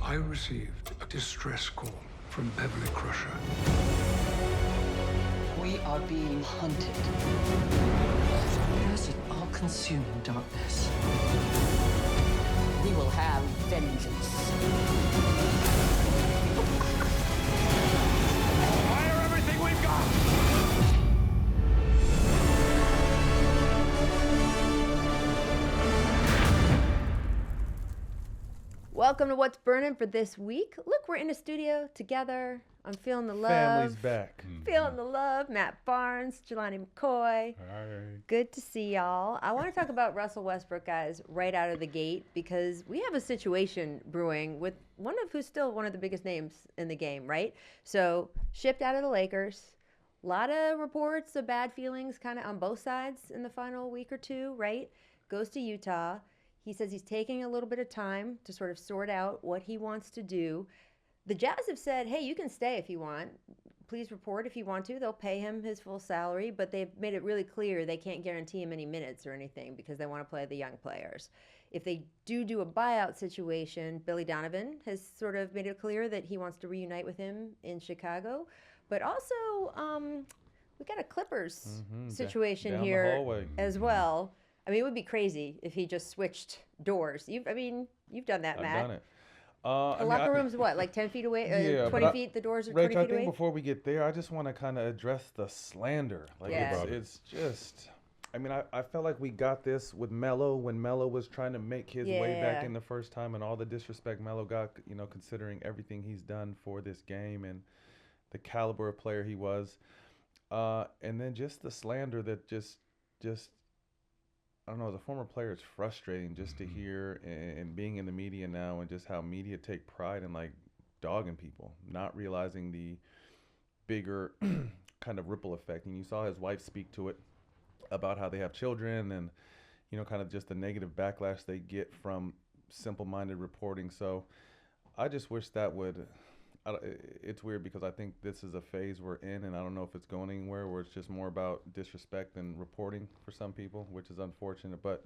I received a distress call from Beverly Crusher. We are being hunted. There's an all-consuming darkness. We will have vengeance. Fire everything we've got! Welcome to What's Burnin' for this week. Look, we're in a studio together. I'm feeling the love. Family's back. Feeling the love. Matt Barnes, Jelani McCoy. Hi. Good to see y'all. I want to talk about Russell Westbrook, guys, right out of the gate, because we have a situation brewing with one of who's still one of the biggest names in the game, right? So, shipped out of the Lakers. A lot of reports of bad feelings kind of on both sides in the final week or two, right? Goes to Utah. He says he's taking a little bit of time to sort of sort out what he wants to do. The Jazz have said, hey, you can stay if you want. Please report if you want to. They'll pay him his full salary, but they've made it really clear they can't guarantee him any minutes or anything because they want to play the young players. If they do a buyout situation, Billy Donovan has sort of made it clear that he wants to reunite with him in Chicago. But also, we got a Clippers situation down the here hallway. as well. I mean, it would be crazy if he just switched doors. You've done that, Matt. I've done it. The locker room's what, like 10 feet away? Yeah, 20 feet? The doors are 20 Rach, feet I think away? before we get there, I just want to kind of address the slander. Like, Yeah. it's just, I mean, I felt like we got this with Melo when Melo was trying to make his way back Yeah. in the first time, and all the disrespect Melo got, you know, considering everything he's done for this game and the caliber of player he was. And then just the slander that just I don't know, as a former player, it's frustrating just to hear and being in the media now and just how media take pride in like dogging people, not realizing the bigger kind of ripple effect. And you saw his wife speak to it about how they have children and, you know, kind of just the negative backlash they get from simple-minded reporting. So I just wish that would, it's weird because I think this is a phase we're in, and I don't know if it's going anywhere where it's just more about disrespect and reporting for some people, which is unfortunate. But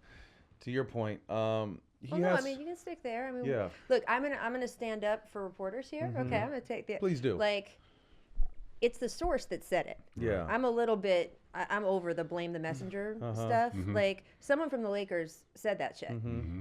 to your point, I mean, you can stick there. I mean, Yeah. look, I'm gonna stand up for reporters here. Okay, I'm gonna take the. Please do. Like, it's the source that said it. Yeah. I'm a little bit. I'm over the blame the messenger stuff. Like, someone from the Lakers said that shit,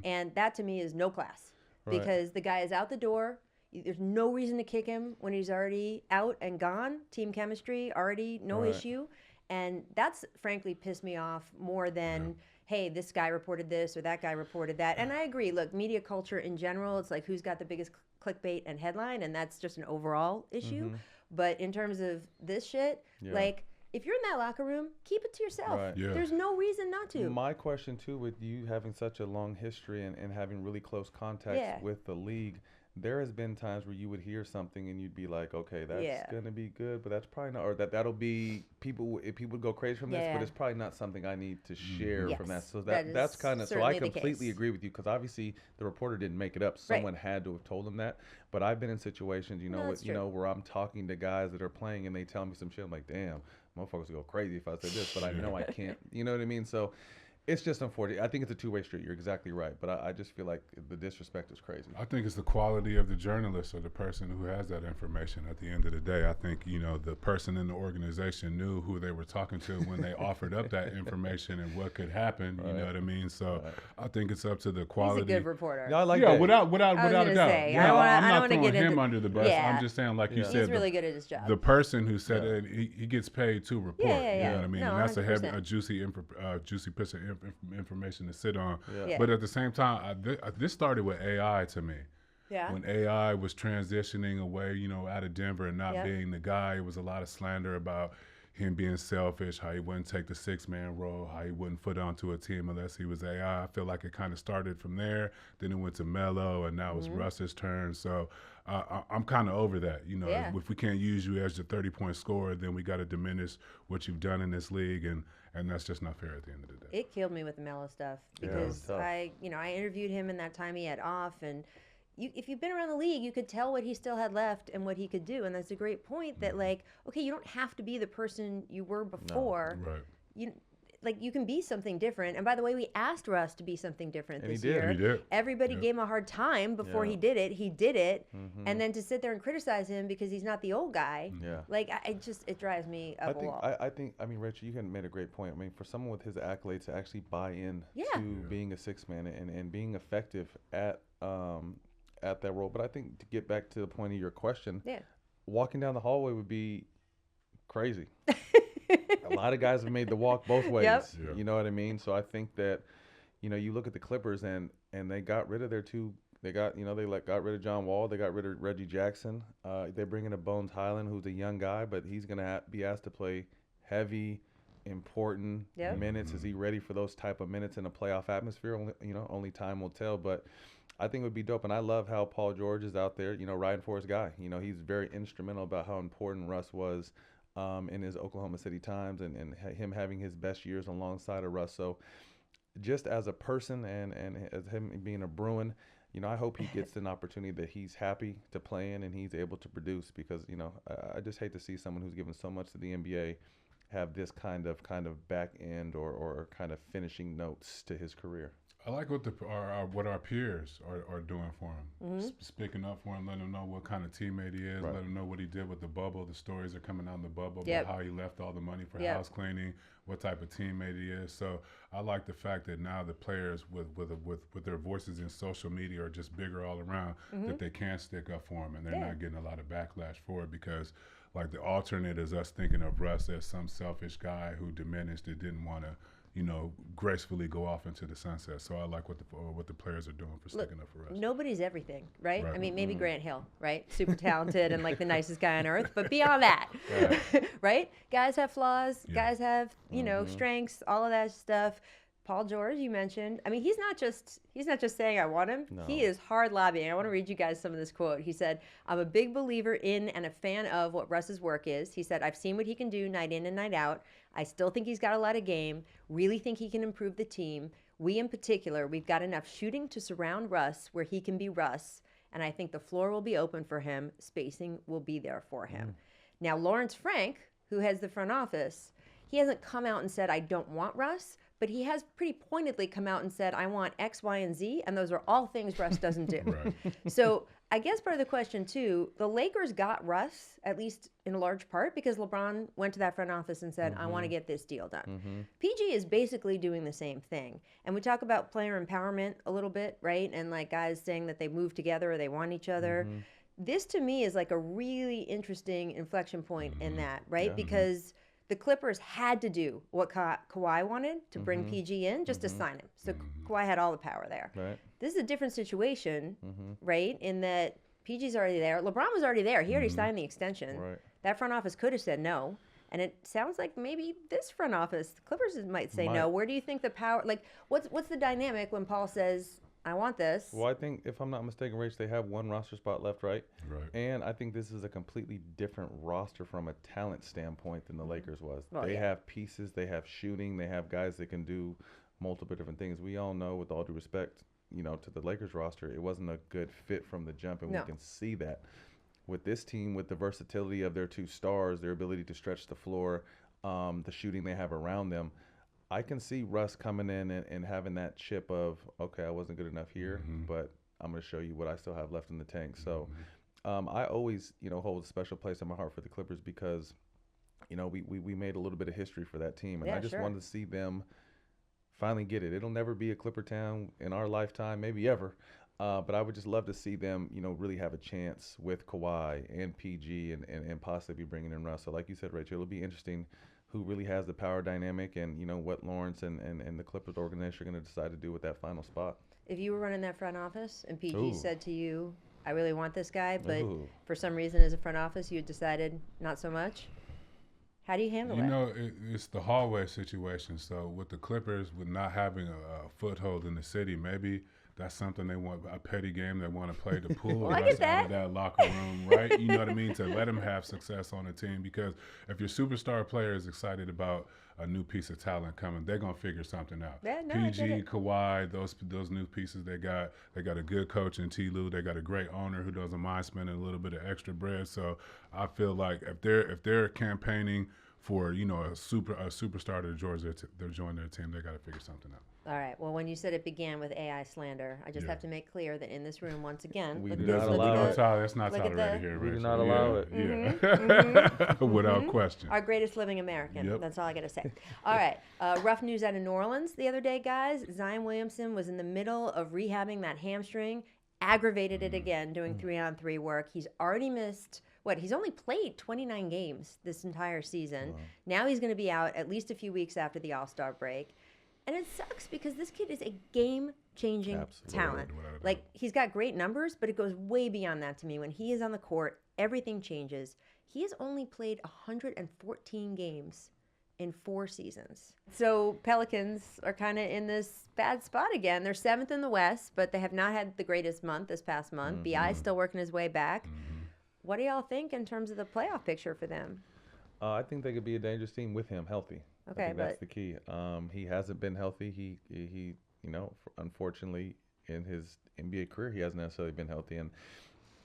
and that to me is no class Right. because the guy is out the door. There's no reason to kick him when he's already out and gone. Team chemistry, already no Right. issue. And that's frankly pissed me off more than, hey, this guy reported this or that guy reported that. And I agree. Look, media culture in general, it's like who's got the biggest clickbait and headline, and that's just an overall issue. But in terms of this shit, like, if you're in that locker room, keep it to yourself. Right. Yeah. There's no reason not to. My question, too, with you having such a long history and having really close contacts Yeah. with the league, there has been times where you would hear something and you'd be like, okay, that's going to be good, but that's probably not, or that'll be, people would go crazy from this, but it's probably not something I need to share from that. Yes, So that that's is kind of, so I certainly the completely case. agree with you because obviously the reporter didn't make it up. Someone had to have told him that. But I've been in situations, you know, No, that's true. where I'm talking to guys that are playing and they tell me some shit. I'm like, damn, motherfuckers go crazy if I say this, but I know I can't. You know what I mean? So it's just unfortunate. I think it's a two-way street. You're exactly right. But I just feel like the disrespect is crazy. I think it's the quality of the journalist or the person who has that information at the end of the day. I think, you know, the person in the organization knew who they were talking to when they offered up that information and what could happen. You know what I mean? So I think it's up to the quality. He's a good reporter. Yeah, I like Yeah, that. without a gonna doubt. say, Yeah, I'm I don't not wanna throwing get him into- under the bus. Yeah. I'm just saying, like you He's said, really good at his job. the person who said it, he gets paid to report. Yeah. You know what I mean? No, and that's a 100%. juicy piece of information to sit on. Yeah. But at the same time, this started with AI to me. Yeah. When AI was transitioning away, you know, out of Denver and not being the guy, it was a lot of slander about him being selfish, how he wouldn't take the six-man role, how he wouldn't foot onto a team unless he was AI. I feel like it kind of started from there. Then it went to Melo, and now it's Russ's turn. So I'm kind of over that. You know, if we can't use you as your 30-point scorer, then we got to diminish what you've done in this league, and that's just not fair at the end of the day. It killed me with the Melo stuff because I interviewed him in that time he had off, and if you've been around the league, you could tell what he still had left and what he could do, and that's a great point. That like, okay, you don't have to be the person you were before. Right. like you can be something different. And by the way, we asked Russ to be something different And this he did. year. He did. Everybody Yep. gave him a hard time before Yeah. he did it. And then to sit there and criticize him because he's not the old guy, Yeah. like it drives me up a wall. I mean, Rachel, you had made a great point. I mean, for someone with his accolades to actually buy in Yeah. to being a six man and being effective at that role. But I think to get back to the point of your question, Yeah. walking down the hallway would be crazy. A lot of guys have made the walk both ways. Yep. Yeah. You know what I mean? So I think that, you look at the Clippers and they got rid of their two. They got rid of John Wall. They got rid of Reggie Jackson. They bring in a Bones Highland, who's a young guy, but he's gonna be asked to play heavy, important Yep. minutes. Is he ready for those type of minutes in a playoff atmosphere? Only time will tell. But I think it would be dope, and I love how Paul George is out there, riding for his guy. He's very instrumental about how important Russ was in his Oklahoma City times, and him having his best years alongside of Russ. So just as a person and as him being a Bruin, I hope he gets an opportunity that he's happy to play in and he's able to produce, because I just hate to see someone who's given so much to the NBA have this kind of back end or kind of finishing notes to his career. I like what our peers are doing for him. Speaking up for him, letting him know what kind of teammate he is, Right. letting him know what he did with the bubble. The stories are coming out in the bubble Yep. about how he left all the money for Yep. house cleaning, what type of teammate he is. So I like the fact that now the players with their voices in social media are just bigger all around, that they can stick up for him, and they're Yeah. not getting a lot of backlash for it, because like the alternate is us thinking of Russ as some selfish guy who diminished, that didn't want to gracefully go off into the sunset. So I like what the players are doing for sticking up for us. Nobody's everything, right? Right. I mean, maybe Grant Hill, right? Super talented and like the nicest guy on earth, but beyond that, right? Guys have flaws. Yeah. Guys have, strengths, all of that stuff. Paul George, you mentioned. I mean, he's not just saying I want him. No. He is hard lobbying. I want to read you guys some of this quote. He said, "I'm a big believer in and a fan of what Russ's work is." He said, "I've seen what he can do night in and night out. I still think he's got a lot of game. Really think he can improve the team. We in particular, we've got enough shooting to surround Russ where he can be Russ. And I think the floor will be open for him. Spacing will be there for him." Now, Lawrence Frank, who heads the front office, he hasn't come out and said, "I don't want Russ," but he has pretty pointedly come out and said, "I want X, Y, and Z," and those are all things Russ doesn't do. Right. So I guess part of the question, too, the Lakers got Russ, at least in a large part, because LeBron went to that front office and said, "I want to get this deal done." PG is basically doing the same thing. And we talk about player empowerment a little bit, right? And like guys saying that they move together or they want each other. This, to me, is like a really interesting inflection point in that, right? Yeah. Because the Clippers had to do what Kawhi wanted to bring PG in just to sign him. So Kawhi had all the power there. Right. This is a different situation, right? In that PG's already there. LeBron was already there. He already signed the extension. Right. That front office could have said no. And it sounds like maybe this front office, the Clippers might say no. Where do you think the power, like, what's the dynamic when Paul says, "I want this"? Well, I think, if I'm not mistaken, Rach, they have one roster spot left, right? Right. And I think this is a completely different roster from a talent standpoint than the Lakers was. Well, They yeah. have pieces, they have shooting, they have guys that can do multiple different things. We all know, with all due respect, to the Lakers roster, it wasn't a good fit from the jump, and No. we can see that. With this team, with the versatility of their two stars, their ability to stretch the floor, the shooting they have around them, I can see Russ coming in and having that chip of, okay, I wasn't good enough here, but I'm going to show you what I still have left in the tank. So I always, hold a special place in my heart for the Clippers, because, we made a little bit of history for that team. And Yeah, I just sure. wanted to see them finally get it. It'll never be a Clipper town in our lifetime, maybe ever. But I would just love to see them, really have a chance with Kawhi and PG and possibly bringing in Russ. So like you said, Rachel, it'll be interesting who really has the power dynamic and, what Lawrence and the Clippers organization are going to decide to do with that final spot. If you were running that front office and PG Ooh. said to you, "I really want this guy," but Ooh. for some reason as a front office you had decided not so much, how do you handle that? It's the hallway situation. So with the Clippers, with not having a foothold in the city, maybe that's something they want, a petty game they want to play to pull Well, I Russ get that. out of that locker room, right? You know what I mean? To let him have success on the team. Because if your superstar player is excited about a new piece of talent coming, they're going to figure something out. Yeah, no, I get PG, it. Kawhi, those new pieces they got a good coach in T. Lue. They got a great owner who doesn't mind spending a little bit of extra bread. So I feel like if they're campaigning for a superstar to join their team. They got to figure something out. All right. Well, when you said it began with AI slander, I just have to make clear that in this room, once again, We look do at this, not look allow at it. the- That's not look at tolerated the- here, We do Rachel. not allow it. Yeah. Without question. Our greatest living American. Yep. That's all I got to say. All right. Rough news out of New Orleans the other day, guys. Zion Williamson was in the middle of rehabbing that hamstring, aggravated it again, doing 3-on-3 work. He's already missed, he's only played 29 games this entire season. Wow. Now he's going to be out at least a few weeks after the All-Star break. And it sucks because this kid is a game-changing Absolutely. talent. Without a doubt. Like, he's got great numbers, but it goes way beyond that to me. When he is on the court, everything changes. He has only played 114 games in 4 seasons. So Pelicans are kind of in this bad spot again. They're 7th in the West, but they have not had the greatest month this past month. BI is still working his way back. What do y'all think in terms of the playoff picture for them? I think they could be a dangerous team with him healthy. Okay, I think that's but- the key. He hasn't been healthy. He unfortunately in his NBA career, he hasn't necessarily been healthy. And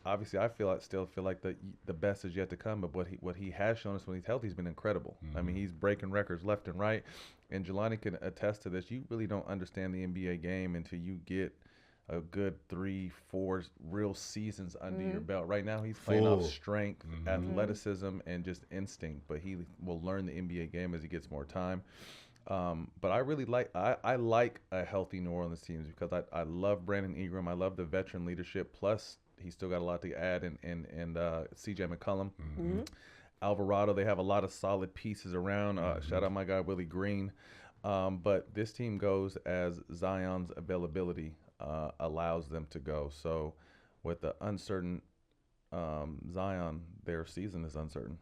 obviously, still feel like the best is yet to come. But what he has shown us when he's healthy has been incredible. I mean, he's breaking records left and right. And Jelani can attest to this. You really don't understand the NBA game until you get a good 3-4 real seasons under your belt. Right now, he's playing off strength, athleticism, and just instinct. But he will learn the NBA game as he gets more time. But I really like a healthy New Orleans team because I love Brandon Ingram. I love the veteran leadership. Plus, he's still got a lot to add. And C.J. McCollum, Alvarado. They have a lot of solid pieces around. Shout out my guy Willie Green. But this team goes as Zion's availability allows them to go. So with the uncertain Zion, their season is uncertain.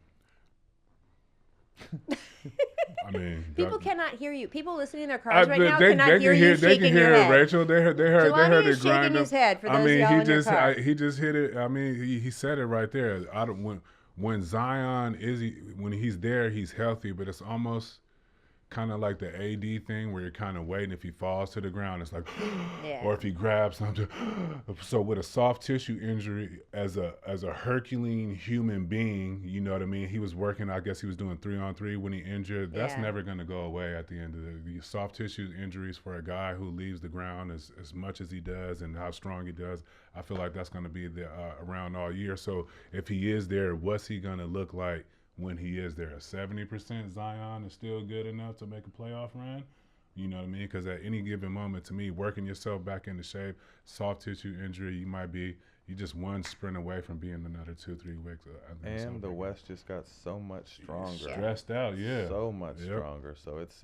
I mean, People cannot hear you. People listening in their cars right now they cannot hear can you they shaking can your hear it, head. Rachel. They heard Jelani it is shaking grind his up. head for I those mean, y'all he in your just car. he just hit it. I mean, he said it right there. When Zion when he's there, he's healthy, but it's almost kind of like the AD thing where you're kind of waiting. If he falls to the ground, it's like, Yeah. or if he grabs something. So with a soft tissue injury, as a Herculean human being, you know what I mean? He was working, I guess he was doing 3-on-3 when he injured. That's Yeah. never going to go away at the end of the soft tissue injuries for a guy who leaves the ground as much as he does and how strong he does. I feel like that's going to be around all year. So if he is there, what's he going to look like when he is there? 70% Zion is still good enough to make a playoff run. You know what I mean? Because at any given moment, to me, working yourself back into shape, soft tissue injury, you just one sprint away from being another 2-3 weeks. And the West just got so much stronger. Stressed out, yeah. So much Yep. stronger. So it's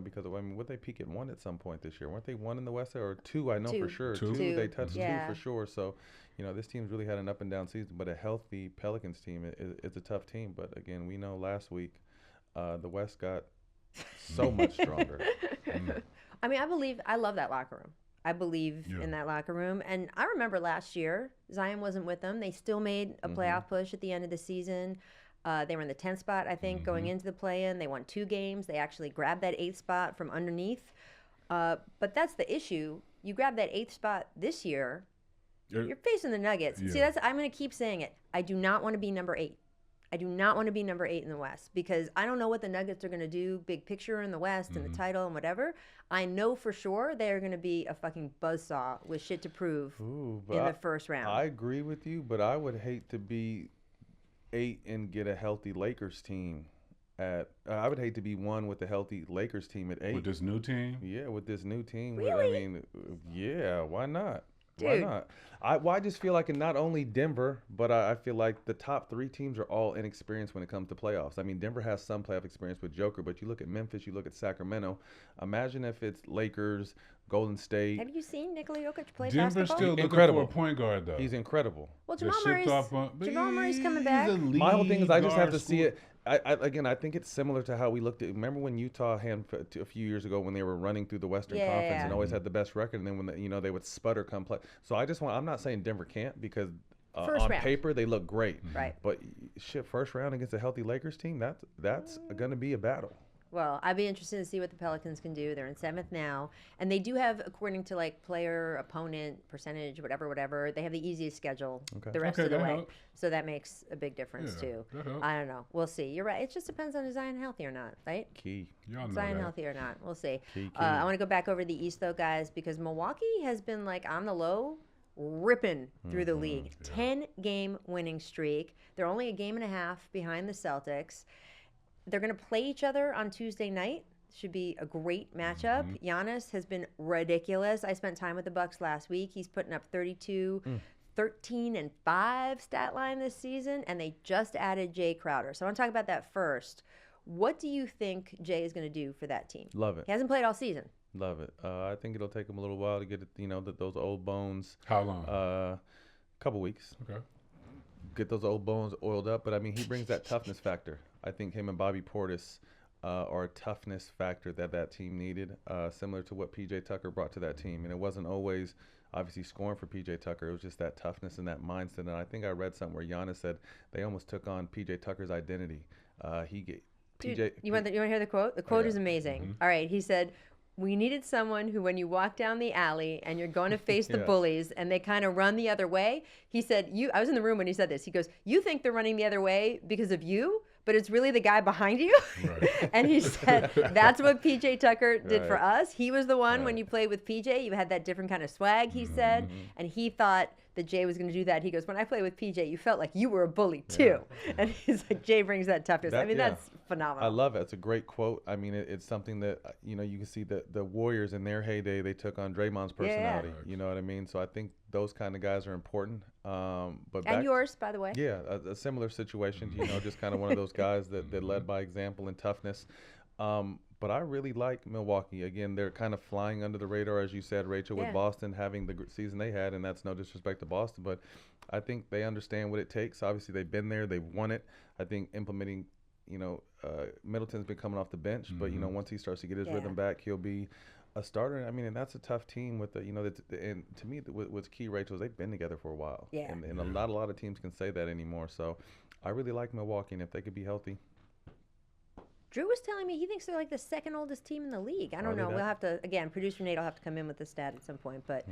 because would they peak at 1 at some point this year? Weren't they 1 in the West or 2? I know Two. for sure. Two. They touched Yeah. 2 for sure. So this team's really had an up and down season. But a healthy Pelicans team is a tough team. But again, we know last week the West got so much stronger. I mean, I love that locker room. I believe in that locker room. And I remember last year, Zion wasn't with them. They still made a playoff push at the end of the season. They were in the 10th spot, I think, going into the play-in. They won 2 games. They actually grabbed that 8th spot from underneath. But that's the issue. You grab that 8th spot this year, you're facing the Nuggets. Yeah. See, I'm going to keep saying it. I do not want to be number 8. I do not want to be number 8 in the West because I don't know what the Nuggets are going to do, big picture in the West and the title and whatever. I know for sure they are going to be a fucking buzzsaw with shit to prove Ooh, in the first round. I agree with you, but I would hate to be 8 and get a healthy Lakers team I would hate to be 1 with a healthy Lakers team at 8. With this new team? Yeah, with this new team. Really? Yeah, why not? Dude. Why not? I just feel like in not only Denver, but I feel like the top 3 teams are all inexperienced when it comes to playoffs. I mean, Denver has some playoff experience with Joker, but you look at Memphis, you look at Sacramento. Imagine if it's Lakers, Golden State. Have you seen Nikola Jokic play Denver's basketball? still looking Incredible. for a point guard, though. He's incredible. Well, They're Jamal shipped Murray's, off on- but Jamal Murray's coming he's back. a My whole thing is I just have to lead see guard it. I think it's similar to how we looked at. Remember when Utah had a few years ago when they were running through the Western Yeah, Conference yeah. and always had the best record, and then when they would sputter come play. So I'm not saying Denver can't because First on round. paper they look great. Right. But shit, first round against a healthy Lakers team, that's going to be a battle. Well, I'd be interested to see what the Pelicans can do. They're in 7th now, and they do have, according to like player opponent percentage, whatever. They have the easiest schedule the rest of the way, helps. so that makes a big difference too. That helps. I don't know. We'll see. You're right. It just depends on is Zion healthy or not, right? Key. Y'all know Zion that. healthy or not? We'll see. Key. I want to go back over the East though, guys, because Milwaukee has been like on the low, ripping through the league. 10-game winning streak. They're only a game and a half behind the Celtics. They're going to play each other on Tuesday night. Should be a great matchup. Giannis has been ridiculous. I spent time with the Bucks last week. He's putting up 32, 13, and 5 stat line this season, and they just added Jay Crowder. So I want to talk about that first. What do you think Jay is going to do for that team? Love it. He hasn't played all season. Love it. I think it'll take him a little while to get those old bones. How long? Couple weeks. Okay. Get those old bones oiled up. But I mean, he brings that toughness factor. I think him and Bobby Portis are a toughness factor that team needed, similar to what PJ Tucker brought to that team. And it wasn't always obviously scoring for PJ Tucker. It was just that toughness and that mindset. And I think I read something where Giannis said they almost took on PJ Tucker's identity. Dude, you want to hear the quote? The quote is amazing. All right, he said, "We needed someone who, when you walk down the alley and you're going to face the bullies and they kind of run the other way," he said, I was in the room when he said this. He goes, "You think they're running the other way because of you, but it's really the guy behind you." Right. And he said, that's what PJ Tucker did for us. He was the one when you played with PJ, you had that different kind of swag, he said, and he thought that Jay was going to do that. He goes, "When I played with PJ, you felt like you were a bully too." And he's like, Jay brings that toughness. I mean, that's phenomenal. I love it. It's a great quote. I mean, it's something that, you can see that the Warriors in their heyday, they took on Draymond's personality. You know what I mean? So I think those kind of guys are important. And yours, by the way. Yeah, a similar situation, just kind of one of those guys that led by example and toughness. But I really like Milwaukee. Again, they're kind of flying under the radar, as you said, Rachel, with Boston having the season they had, and that's no disrespect to Boston, but I think they understand what it takes. Obviously, they've been there. They've won it. I think implementing, Middleton's been coming off the bench, but, once he starts to get his rhythm back, he'll be a starter. I mean, and that's a tough team with and to me, what's key, Rachel, is they've been together for a while. Yeah. And not a lot of teams can say that anymore. So I really like Milwaukee, and if they could be healthy. Drew was telling me he thinks they're like the second oldest team in the league. I don't know. We'll have to, again, producer Nate will have to come in with the stat at some point. But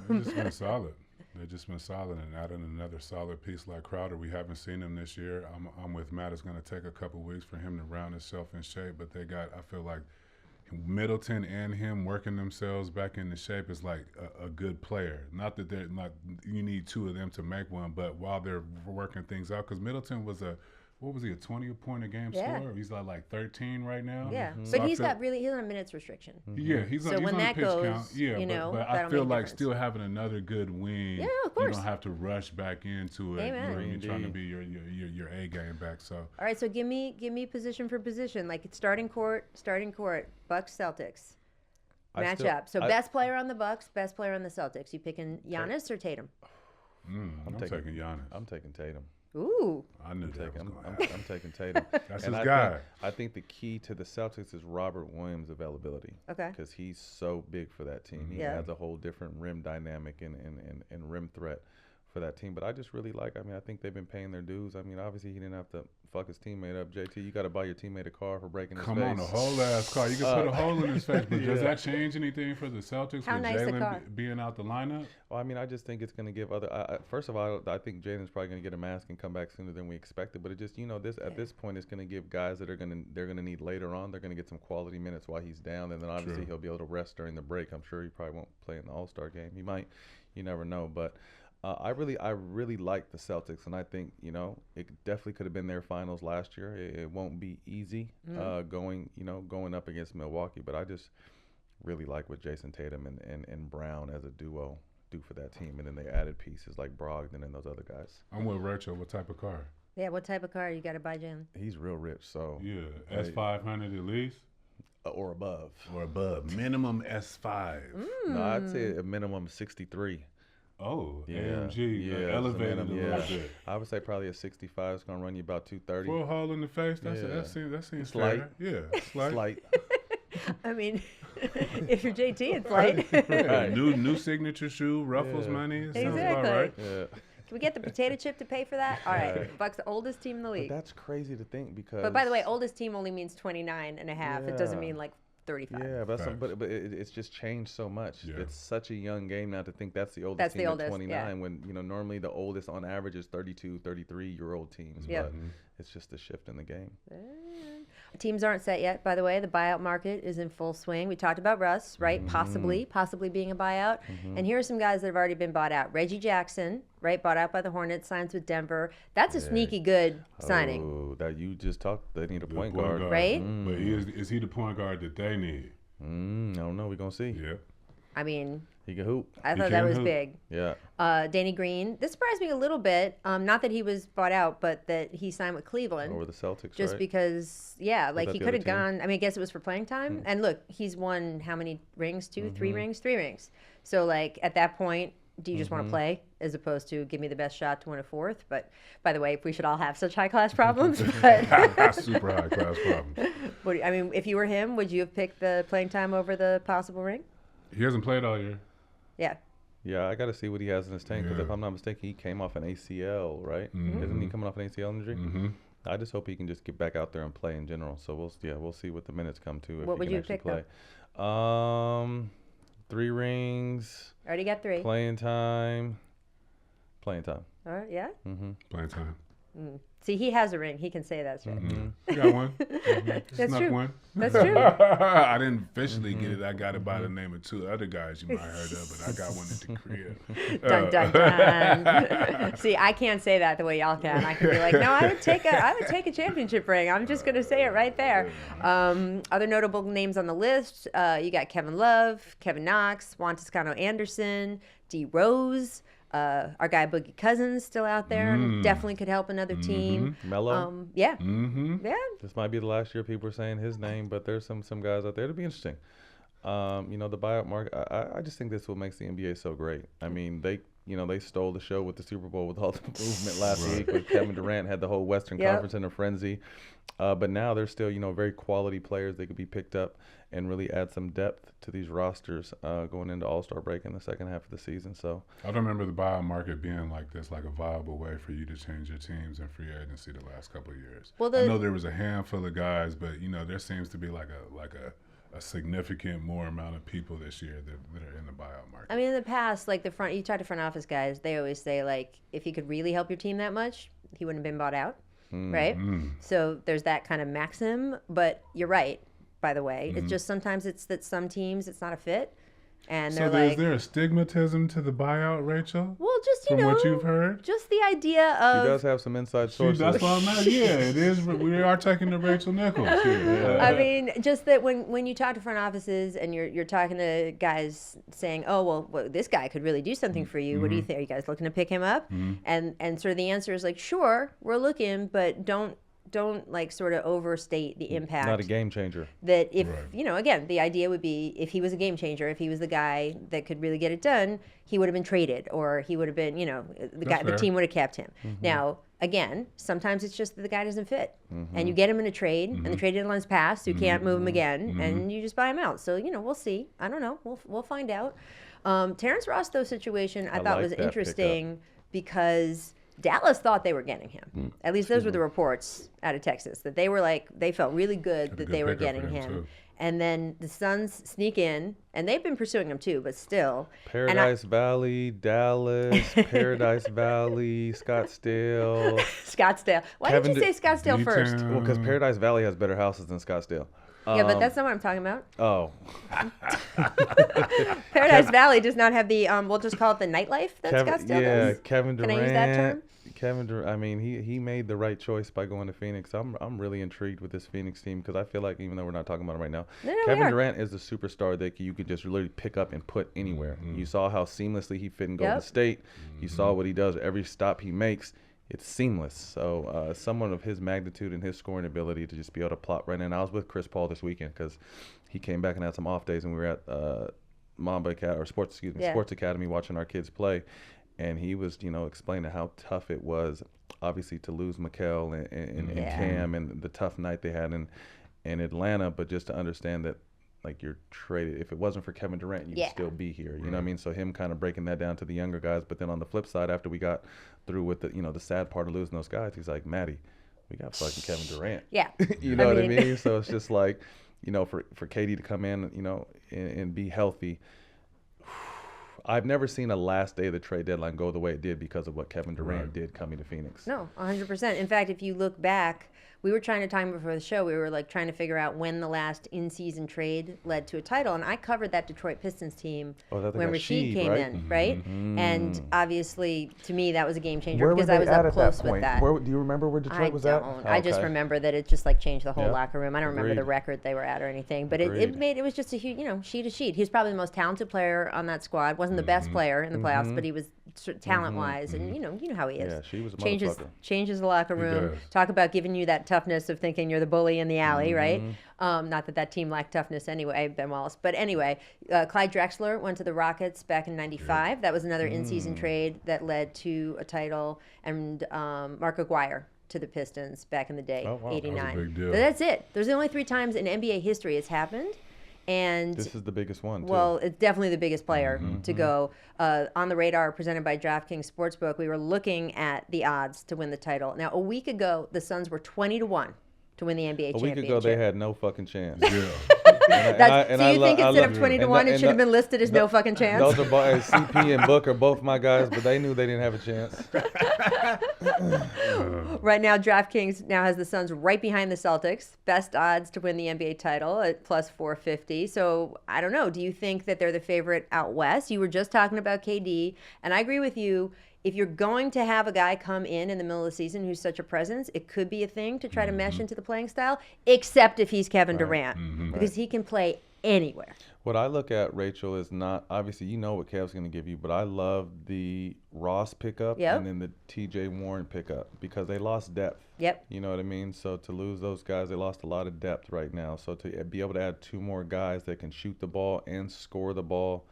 They've just been solid. They've just been solid, and adding another solid piece like Crowder. We haven't seen him this year. I'm with Matt. It's going to take a couple weeks for him to round himself in shape, but I feel like Middleton and him working themselves back into shape is like a good player. Not that you need two of them to make one, but while they're working things out, because Middleton was a 20-point-a-game scorer? He's like 13 right now. Yeah, So but he's on a minutes restriction. Yeah, he's so on when the that pitch goes, count. Yeah, but I feel like still having another good wing. Yeah, of course. You don't have to rush back into it. Amen. You're trying to be your A game back. So all right, so give me position for position, like it's starting court, Bucks Celtics matchup. So best player on the Bucks, best player on the Celtics. You picking Giannis or Tatum? I'm taking Giannis. I'm taking Tatum. Ooh. I knew that was going to I'm happen. taking Tatum. That's his guy. I think the key to the Celtics is Robert Williams' availability. Okay. Because he's so big for that team. He adds a whole different rim dynamic and rim threat for that team. But I just really I think they've been paying their dues. I mean, obviously he didn't have to fuck his teammate up. JT, you got to buy your teammate a car for breaking his face. Come on, a whole ass car. You can put a hole in his face, but does that change anything for the Celtics How with nice the car? Jalen being out the lineup? Well, I mean, I just think it's going to give other. First of all, I think Jalen's probably going to get a mask and come back sooner than we expected. But it just, at this point, it's going to give guys that they're going to need later on. They're going to get some quality minutes while he's down, and then obviously he'll be able to rest during the break. I'm sure he probably won't play in the All-Star game. He might. You never know, but. I really like the Celtics, and I think it definitely could have been their finals last year. It won't be easy going up against Milwaukee, but I just really like what Jason Tatum and Brown as a duo do for that team, and then they added pieces like Brogdon and those other guys. I'm with Rachel. What type of car? Yeah, what type of car you got to buy, Jalen? He's real rich, so yeah, S500 at least. Or above. Minimum S5. No, I'd say a minimum 63. Oh, yeah, AMG, elevated a little bit. I would say probably a 65 is going to run you about 230. For a hole in the face, that seems slight. Fair. Yeah, slight. I mean, if you're JT, it's light. Right. New signature shoe, Ruffles money. Sounds about right. Yeah. Can we get the potato chip to pay for that? All right. Bucks the oldest team in the But league. that's crazy to think because. But by the way, oldest team only means 29 and a half. It doesn't Yeah. mean like 35. Yeah, but, Facts. but it's just changed so much. Yeah. It's such a young game now to think that's the oldest That's team the at oldest, 29 yeah. when, normally the oldest on average is 32, 33-year-old teams. Yep. But it's just a shift in the game. Teams aren't set yet, by the way. The buyout market is in full swing. We talked about Russ, right? Possibly being a buyout. And here are some guys that have already been bought out. Reggie Jackson, right? Bought out by the Hornets, signs with Denver. That's a sneaky good signing. Oh, that you just talked. They need a Good point guard. Right? But is he the point guard that they need? I don't know. We're going to see. Yeah. I mean, He can hoop. I He thought that can was hoop. big. Yeah. Danny Green. This surprised me a little bit. Not that he was bought out, but that he signed with Cleveland. Over the Celtics, Just right? because, yeah, like that he the could other have team? gone. I mean, I guess it was for playing time. And look, he's won how many rings? 2, 3 rings? 3 rings. So, like, at that point, do you just want to play as opposed to give me the best shot to win a 4th? But by the way, we should all have such high class problems. But Super high class problems. I mean, if you were him, would you have picked the playing time over the possible ring? He hasn't played all year. Yeah. Yeah, I got to see what he has in his tank because Yeah. if I'm not mistaken, he came off an ACL, right? Isn't he coming off an ACL injury? Mm-hmm. I just hope he can just get back out there and play in general. So we'll see what the minutes come to if What he would can you actually pick, play. 3 rings, Already got 3. playing time. All right, yeah. Playing time. See, he has a ring. He can say that's right. You got one. That's Snuck true. one. That's true. I didn't officially get it. I got it by the name of 2 other guys you might have heard of, but I got one at the crib. Dun dun dun. See, I can't say that the way y'all can. I can be like, no, I would take a championship ring. I'm just gonna say it right there. Other notable names on the list, you got Kevin Love, Kevin Knox, Juan Toscano Anderson, D Rose. Our guy Boogie Cousins still out there and definitely could help another team. Melo. Yeah. Mm-hmm. Yeah. This might be the last year people are saying his name, but there's some guys out there to be interesting. The buyout market. I just think this will make the NBA so great. I mean, they stole the show with the Super Bowl with all the movement last week with Kevin Durant had the whole Western Conference in a frenzy. But now there's still, very quality players that could be picked up and really add some depth to these rosters going into All-Star break in the second half of the season. So I don't remember the buyout market being like this, like a viable way for you to change your teams in free agency the last couple of years. Well, I know there was a handful of guys, but there seems to be like a significant more amount of people this year that are in the buyout market. I mean, in the past, like you talk to front office guys, they always say like, if he could really help your team that much, he wouldn't have been bought out, right? So there's that kind of maxim. But you're right, by the way. It's just sometimes it's that some teams it's not a fit, and So they're is like, there a stigmatism to the buyout, Rachel? well, just From what you've heard? just the idea he of. does have some inside sources. That's what I'm at. Yeah, it is. We are taking the Rachel Nichols here. I mean, just that when you talk to front offices and you're talking to guys saying, oh, well, this guy could really do something for you. What do you think? Are you guys looking to pick him up? And sort of the answer is like, sure, we're looking, but don't like sort of overstate the impact. Not a game changer. That if, Right. Again, the idea would be if he was a game changer, if he was the guy that could really get it done, he would have been traded or he would have been, the fair. team would have kept him. Now, again, sometimes it's just that the guy doesn't fit. And you get him in a trade and the trade deadline's passed, so you can't move him again and you just buy him out. So, we'll see. I don't know. We'll find out. Terrence Ross, though, situation I thought like was that interesting because Dallas thought they were getting him. At least those were the reports out of Texas, that they were like, they felt really good Had a that good they were pickup for getting him, him. too. And then the Suns sneak in, and they've been pursuing him too, but still. Paradise Valley, Dallas, Paradise Valley, Scottsdale. Scottsdale. Why Kevin did you say Scottsdale first? D-Town. Well, because Paradise Valley has better houses than Scottsdale. Yeah, but that's not what I'm talking about. Oh, Paradise Valley does not have the, we'll just call it the nightlife that Scottsdale does. Kevin Can Durant. I use that term? Kevin Durant. I mean, he made the right choice by going to Phoenix. I'm really intrigued with this Phoenix team because I feel like even though we're not talking about it right now, No, we Kevin are. Durant is the superstar that you could just literally pick up and put anywhere. You saw how seamlessly he fit in Golden Yep. State. You saw what he does every stop he makes. It's seamless. So someone of his magnitude and his scoring ability to just be able to plot right in. I was with Chris Paul this weekend because he came back and had some off days, and we were at Sports Academy watching our kids play, and he was explaining how tough it was, obviously to lose Mikal and Yeah. Cam and the tough night they had in Atlanta, but just to understand that like you're traded. If it wasn't for Kevin Durant, you'd Yeah. still be here. You know what I mean? So him kind of breaking that down to the younger guys. But then on the flip side, after we got through with the the sad part of losing those guys, he's like, Maddie, we got fucking Kevin Durant. Yeah. You know what I mean? So it's just like, for KD to come in, and be healthy. I've never seen a last day of the trade deadline go the way it did because of what Kevin Durant did coming to Phoenix. No, 100%. In fact, if you look back, we were trying to time before the show. We were like trying to figure out when the last in-season trade led to a title, and I covered that Detroit Pistons team when Rasheed came in, right? And obviously, to me, that was a game changer because I was up close with that. Do you remember where Detroit was at? I just remember that it just like changed the whole locker room. I don't remember the record they were at or anything, but it was just a huge, sheet to sheet. He was probably the most talented player on that squad. Wasn't the best player in the playoffs, but he was talent-wise, and you know how he is. Yeah, she was a motherfucker. Changes the locker room. Talk about giving you that toughness of thinking you're the bully in the alley, right? Not that team lacked toughness anyway, Ben Wallace. But anyway, Clyde Drexler went to the Rockets back in '95. That was another in-season trade that led to a title, and Mark Aguirre to the Pistons back in the day, '89. That was a big deal. But that's it. There's only 3 times in NBA history it's happened. And this is the biggest one, too. Well, it's definitely the biggest player to go. On the radar, presented by DraftKings Sportsbook, we were looking at the odds to win the title. Now, a week ago, the Suns were 20-1 to win the NBA championship. A week ago, they had no fucking chance. So you think instead of 20-1, it should have been listed as no fucking chance? Those are CP and Book are both my guys, but they knew they didn't have a chance. Right now, DraftKings now has the Suns right behind the Celtics. Best odds to win the NBA title at plus 450. So I don't know. Do you think that they're the favorite out west? You were just talking about KD, and I agree with you. If you're going to have a guy come in the middle of the season who's such a presence, it could be a thing to try to mesh into the playing style, except if he's Kevin Durant, because he can play anywhere. What I look at, Rachel, is not, obviously, you know what Kev's going to give you, but I love the Ross pickup and then the TJ Warren pickup because they lost depth. Yep. You know what I mean? So to lose those guys, they lost a lot of depth right now. So to be able to add 2 more guys that can shoot the ball and score the ball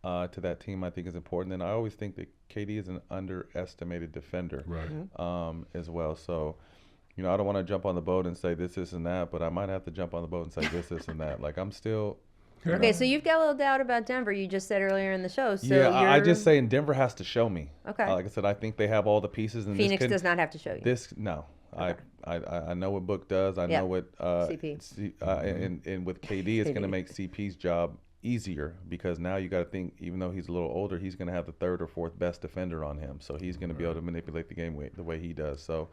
to that team, I think is important. And I always think that KD is an underestimated defender as well. So, I don't want to jump on the boat and say this, and that, but I might have to jump on the boat and say this, and that. Like, I'm still... Okay, so you've got a little doubt about Denver. You just said earlier in the show. So yeah, I just saying Denver has to show me. Okay. Like I said, I think they have all the pieces. And Phoenix does not have to show you. No. Okay. I know what Book does. I know what CP. And with KD, it's going to make CP's job easier because now you got to think, even though he's a little older, he's going to have the 3rd or 4th best defender on him. So he's going to be able to manipulate the game the way he does. So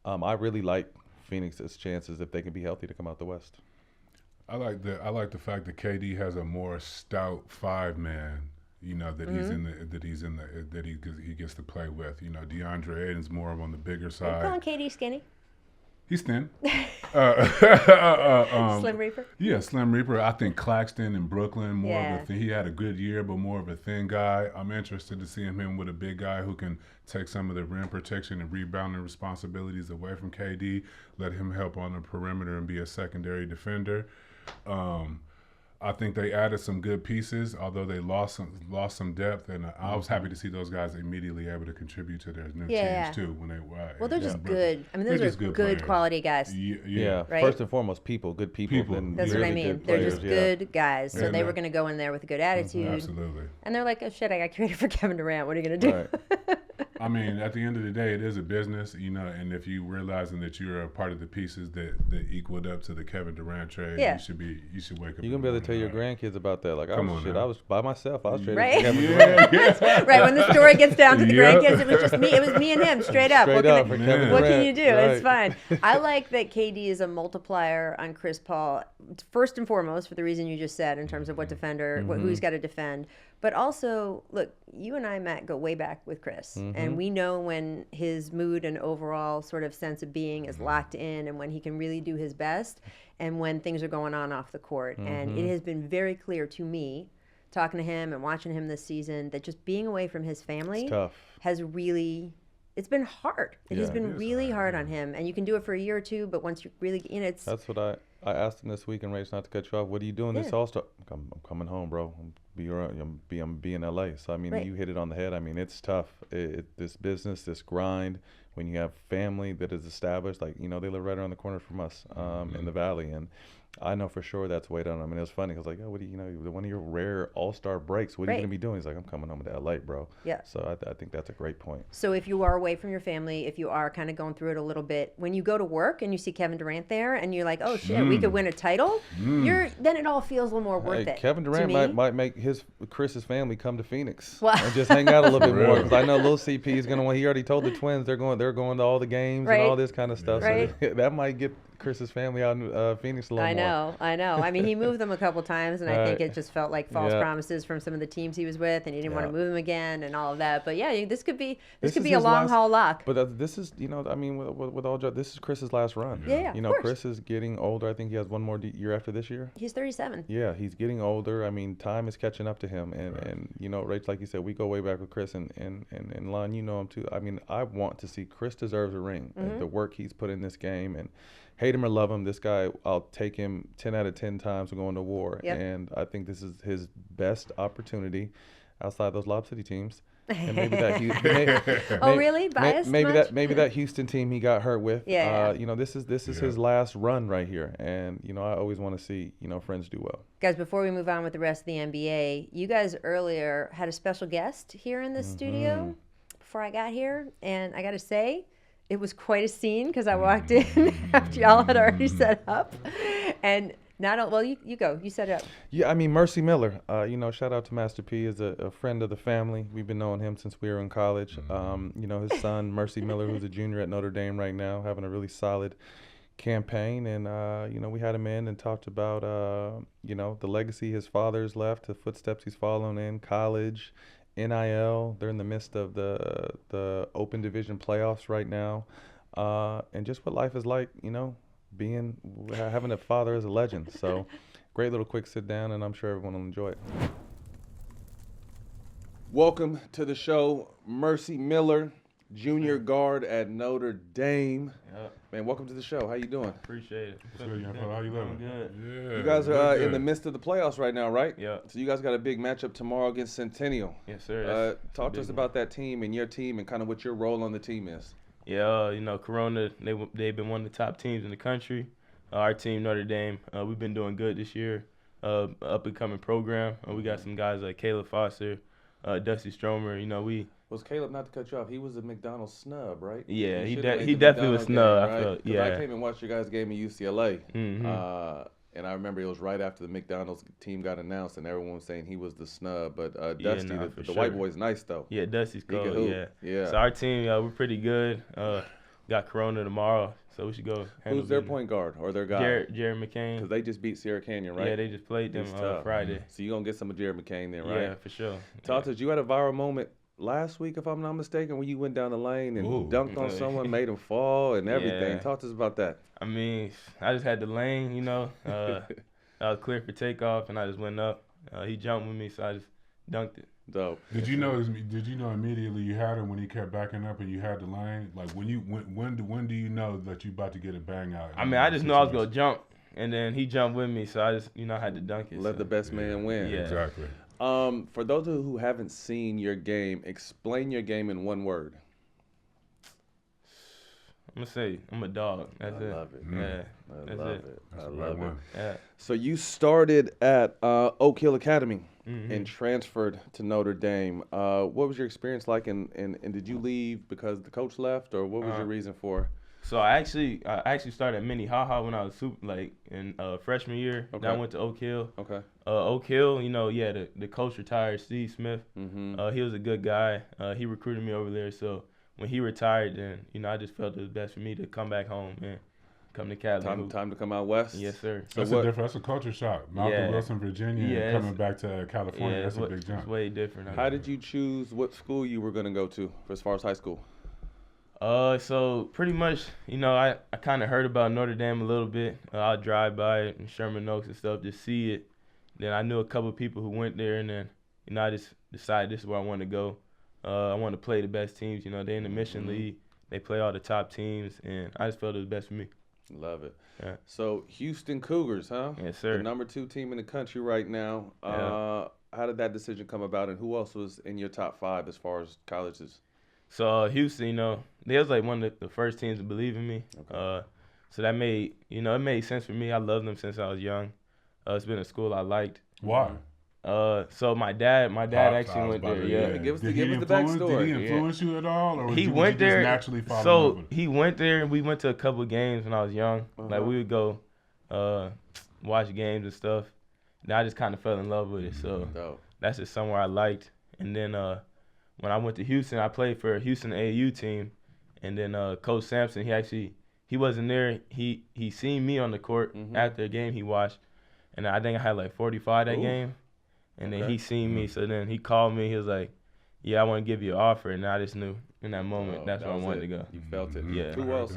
I really like Phoenix's chances if they can be healthy to come out the West. I like the fact that KD has a more stout 5-man. That he gets to play with. DeAndre Ayton's more on the bigger side. Are you calling KD skinny? He's thin. Slim Reaper? Yeah, Slim Reaper. I think Claxton in Brooklyn, more of a thin. He had a good year, but more of a thin guy. I'm interested to see him with a big guy who can take some of the rim protection and rebounding responsibilities away from KD, let him help on the perimeter and be a secondary defender. I think they added some good pieces, although they lost some depth, and I was happy to see those guys immediately able to contribute to their new teams too. Well, they're just good. I mean, those are good quality guys. Yeah. Right? First and foremost, good people. That's what I mean. They're just good guys. So they were going to go in there with a good attitude. Absolutely. And they're like, oh shit, I got traded for Kevin Durant. What are you going to do? Right. I mean, at the end of the day, it is a business, and if you realizing that you're a part of the pieces that equaled up to the Kevin Durant trade, you should wake up. You're gonna be able to tell your grandkids about that. Like, I was by myself. I was traded right? for Kevin Durant. Right. When the story gets down to the grandkids, it was just me. It was me and him, straight up. What can you do? Right. It's fine. I like that KD is a multiplier on Chris Paul. First and foremost, for the reason you just said, in terms of what defender, who he's got to defend. But also, look, you and I, Matt, go way back with Chris. And we know when his mood and overall sort of sense of being is locked in and when he can really do his best and when things are going on off the court. And it has been very clear to me, talking to him and watching him this season, that just being away from his family has really... It's been hard. It has been really hard on him. And you can do it for a year or two, but once you're really in it, That's what I asked him this week, and Rach, not to cut you off, what are you doing this All-Star? I'm coming home, bro. I'm in LA. So, I mean, you hit it on the head. I mean, it's tough. This business, this grind, when you have family that is established, like, they live right around the corner from us in the Valley. And I know for sure that's weighed on him. I mean, it was funny because like, oh, what do you know? One of your rare all-star breaks. What are you going to be doing? He's like, I'm coming home to LA, bro. Yeah. So I think that's a great point. So if you are away from your family, if you are kind of going through it a little bit, when you go to work and you see Kevin Durant there and you're like, oh shit, we could win a title, then it all feels a little more worth it. Kevin Durant to me. might make Chris's family come to Phoenix Well- and just hang out a little bit more. Because I know Lil CP is going to want. He already told the Twins they're going to all the games Right. and all this kind of stuff. Right. So that might get Chris's family out in Phoenix a little more. I know. I mean, he moved them a couple times, and I think Right. it just felt like false Yeah. promises from some of the teams he was with, and he didn't want Yeah. to move them again, and all of that. But yeah, this could be This a is his long last- haul lock. But this is, I mean, with all this is Chris's last run. Yeah, You of know, course. Chris is getting older. I think he has one more year after this year. He's 37. Yeah, he's getting older. I mean, time is catching up to him. And Rach, like you said, we go way back with Chris and Lon, you know him too. I mean, I want to see Chris deserves a ring. The work he's put in this game, and hate him or love him, this guy, I'll take him 10 out of 10 times to going to war. Yep. And I think this is his best opportunity outside those Lob City teams. And maybe that Oh, really? Biased much? maybe that Houston team he got hurt with. Yeah. This is his last run right here, and I always want to see friends do well. Guys, before we move on with the rest of the NBA, you guys earlier had a special guest here in the studio before I got here, and I got to say, it was quite a scene because I walked in after y'all had already set up, and you go. You set it up. Yeah, I mean, Mercy Miller, shout out to Master P, is a friend of the family. We've been knowing him since we were in college. His son, Mercy Miller, who's a junior at Notre Dame right now, having a really solid campaign. And, we had him in and talked about, the legacy his father's left, the footsteps he's following in college, NIL. They're in the midst of the Open Division playoffs right now. And just what life is like, having a father as a legend. So great little quick sit down, and I'm sure everyone will enjoy it. Welcome to the show, Mercy Miller, junior guard at Notre Dame. Yep. Man, welcome to the show. How you doing? Appreciate it. What's good, young fella? How you living? I'm good. Yeah. You guys are in the good. midst of the playoffs right now, right? Yeah. So you guys got a big matchup tomorrow against Centennial. Yes, sir. Talk to us about that team and your team and kind of what your role on the team is. Yeah, Corona, they've been one of the top teams in the country. Our team, Notre Dame, we've been doing good this year. Up-and-coming program. We got some guys like Caleb Foster, Dusty Stromer. Was Caleb, not to cut you off, he was a McDonald's snub, right? Yeah, You he should've made the definitely was McDonald's snub, game, I right? felt, 'Cause yeah. I came and watched your guys' game at UCLA. Mhm. And I remember it was right after the McDonald's team got announced, and everyone was saying he was the snub. But Yeah, Dusty, nah, the for white sure. boy's nice, though. Yeah, Dusty's He can cold, hoop. yeah. Yeah. So our team, we're pretty good. Got Corona tomorrow, so we should go handle Who's their business. point guard or their guy? Jared McCain. Because they just beat Sierra Canyon, right? Yeah, they just played them It's tough. Friday. So you're going to get some of Jared McCain then, right? Yeah, for sure. Talk to us. You had a viral moment last week, if I'm not mistaken, where you went down the lane and Ooh. dunked on someone, made him fall and everything. Yeah. Talk to us about that. I mean, I just had the lane, I was clear for takeoff, and I just went up. He jumped with me, so I just dunked it. Dope. Did you know immediately you had him when he kept backing up and you had the lane? Like when do you know that you about to get a bang out? I mean, I just knew I was gonna jump, and then he jumped with me, so I just I had to dunk it. Let so. the best man win. Yeah. Exactly. For those who haven't seen your game, explain your game in one word. I'm gonna say I'm a dog. That's it. I love it. Yeah. I That's love it. it. That's I the right love it. one. Yeah. So you started at Oak Hill Academy Mm-hmm. and transferred to Notre Dame. What was your experience like, and did you leave because the coach left, or what was your reason for? So I actually started at Minnehaha when I was in freshman year. Okay. Then I went to Oak Hill. Okay. Oak Hill, the coach retired, Steve Smith. Mm-hmm. He was a good guy. He recruited me over there. So when he retired, then I just felt it was best for me to come back home and come to Cali. Time to come out west. Yes, sir. That's a culture shock. Malcolm Yeah. Wilson, Virginia, Yeah, and coming back to California. Yeah, That's a big jump. It's way different. How did you choose what school you were going to go to as far as high school? So pretty much, I kind of heard about Notre Dame a little bit. I'll drive by it in Sherman Oaks and stuff, just see it. Then I knew a couple of people who went there, and then, I just decided this is where I want to go. I want to play the best teams. They're in the Mission League. They play all the top teams, and I just felt it was best for me. Love it. Yeah. So Houston Cougars, huh? Yes, sir. The number 2 team in the country right now. Yeah. How did that decision come about, and who else was in your top 5 as far as colleges? So Houston, they was like one of the first teams to believe in me. Okay. So that made, it made sense for me. I loved them since I was young. It's been a school I liked. Why? So my dad Pops, actually went there. Yeah, give us the Did backstory. he influence you at all, or He did went you there. just naturally fall in love So with him? he went there, and we went to a couple of games when I was young. Like we would go watch games and stuff. And I just kind of fell in love with it. So Dope. that's just somewhere I liked. And then when I went to Houston, I played for a Houston AAU team. And then Coach Sampson, he wasn't there. He seen me on the court after a game he watched, and I think I had like 45 that game. And then he seen me, so then he called me. He was like, "Yeah, I want to give you an offer." And I just knew in that moment that's where I wanted to go. You felt it. Yeah. Who else?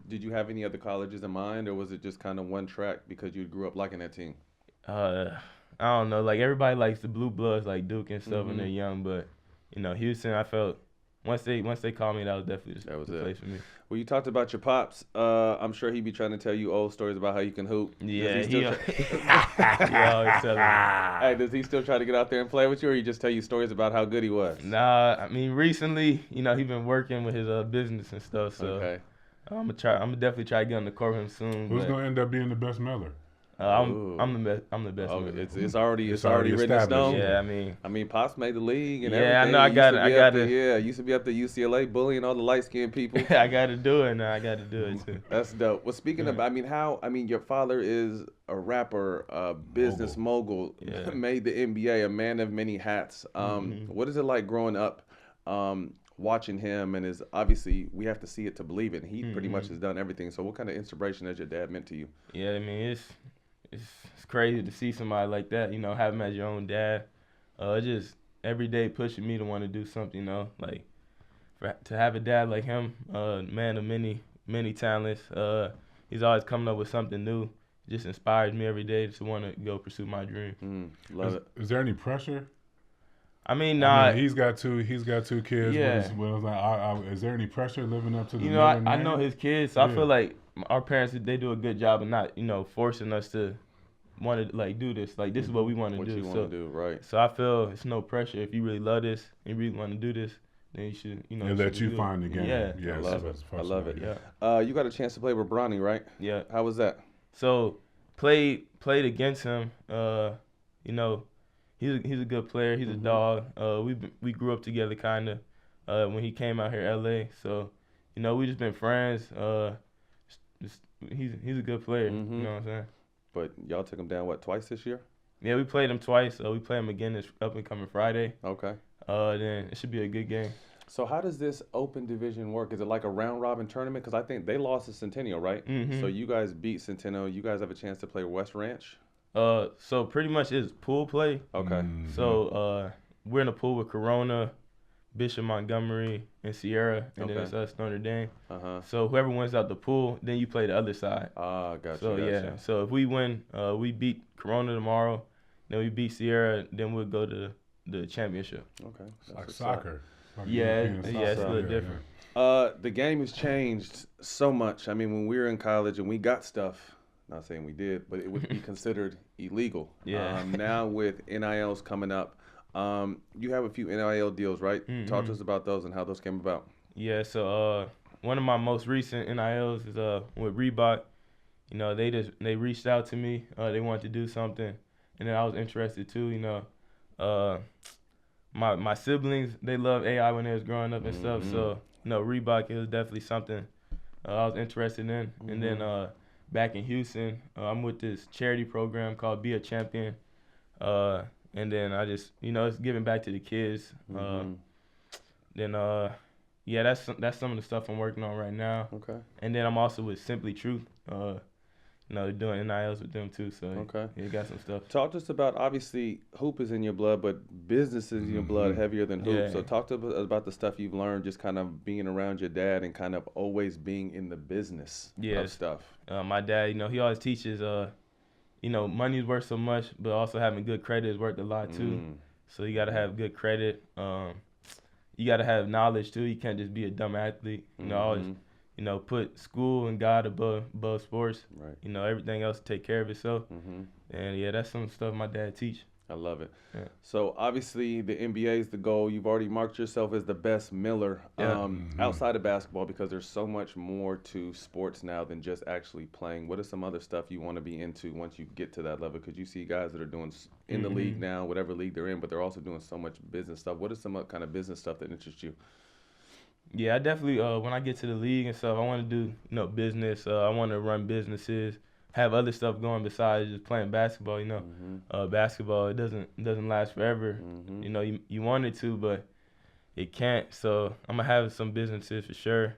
Did you have any other colleges in mind, or was it just kind of one track because you grew up liking that team? I don't know. Like everybody likes the blue bloods, like Duke and stuff, when they're young. But Houston, I felt once they called me, that was definitely the place for me. Well, you talked about your pops. I'm sure he'd be trying to tell you old stories about how you can hoop. Yeah, he always telling me. Hey, does he still try to get out there and play with you, or he just tell you stories about how good he was? Nah, I mean recently, he been working with his business and stuff. So Okay. I'm gonna definitely try to get on the court with him soon. Who's but, gonna end up being the best Miller? I'm the best. Oh, one. it's already written in established. stone. Yeah, I mean, Pops made the league and Yeah, I everything. know, I got it. Yeah, used to be up to UCLA bullying all the light skinned people. I got to do it now. I got to do it too. That's dope. Well, speaking of, your father is a rapper, a business mogul, Yeah. made the NBA, a man of many hats. What is it like growing up, watching him? And obviously we have to see it to believe it. He pretty much has done everything. So what kind of inspiration has your dad meant to you? Yeah, I mean it's crazy to see somebody like that. Have him as your own dad. Just every day pushing me to want to do something. Like to have a dad like him, man of many talents. He's always coming up with something new. Just inspires me every day to want to go pursue my dream. Love it. Is there any pressure? I mean, he's got two kids. Yeah. Is there any pressure living up to the? I know his kids, so I feel like our parents, they do a good job of not, forcing us to want to like do this. Like this is what we want to do. What you want to do, right? So I feel it's no pressure. If you really love this and you really want to do this, then you should, And let you find the game. Yeah. Yes, I love it. Yeah. You got a chance to play with Bronny, right? Yeah. How was that? So played against him. He's a good player. He's a dog. We grew up together kind of when he came out here LA. So we just been friends. He's a good player. You know what I'm saying? But y'all took him down twice this year? Yeah, we played him twice. We play him again this up and coming Friday. Okay. Then it should be a good game. So how does this open division work? Is it like a round robin tournament? Because I think they lost to Centennial, right? So you guys beat Centennial. You guys have a chance to play West Ranch. So pretty much it's pool play. Okay. So we're in a pool with Corona, Bishop Montgomery, and Sierra, and then it's us, Notre Dame. So whoever wins out the pool, then you play the other side. Gotcha. So gotcha. So if we win, we beat Corona tomorrow, then we beat Sierra, then we'll go to the championship. Okay. It's like soccer. Like Yeah, European it's a soccer. little different. The game has changed so much. I mean, when we were in college and we got stuff, not saying we did, but it would be considered illegal. Yeah. Now with NILs coming up, you have a few NIL deals, right? Talk to us about those and how those came about. Yeah, so one of my most recent NILs is with Reebok. They reached out to me. They wanted to do something, and then I was interested too. My siblings, they loved AI when they was growing up and stuff. So Reebok, it was definitely something I was interested in. And then back in Houston, I'm with this charity program called Be a Champion. And then I just, it's giving back to the kids. Then that's some of the stuff I'm working on right now. Okay. And then I'm also with Simply Truth. Doing NILs with them too. So yeah, got some stuff. Talk to us about, obviously, hoop is in your blood, but business is in your blood heavier than hoop. Yeah. So talk to us about the stuff you've learned, just kind of being around your dad and kind of always being in the business of stuff. My dad, he always teaches, money's worth so much, but also having good credit is worth a lot too. So you got to have good credit. You got to have knowledge too. You can't just be a dumb athlete. Always, put school and God above sports. Right. Everything else take care of itself. And yeah, that's some stuff my dad teach. I love it. Yeah. So obviously the NBA is the goal. You've already marked yourself as the best miller outside of basketball, because there's so much more to sports now than just actually playing. What is some other stuff you want to be into once you get to that level? Because you see guys that are doing in the league now, whatever league they're in, but they're also doing so much business stuff. What is some kind of business stuff that interests you? Yeah, I definitely, when I get to the league and stuff, I want to do, business. I want to run businesses, have other stuff going besides just playing basketball, Basketball, it doesn't last forever. You want it to, but it can't. So I'm going to have some businesses for sure.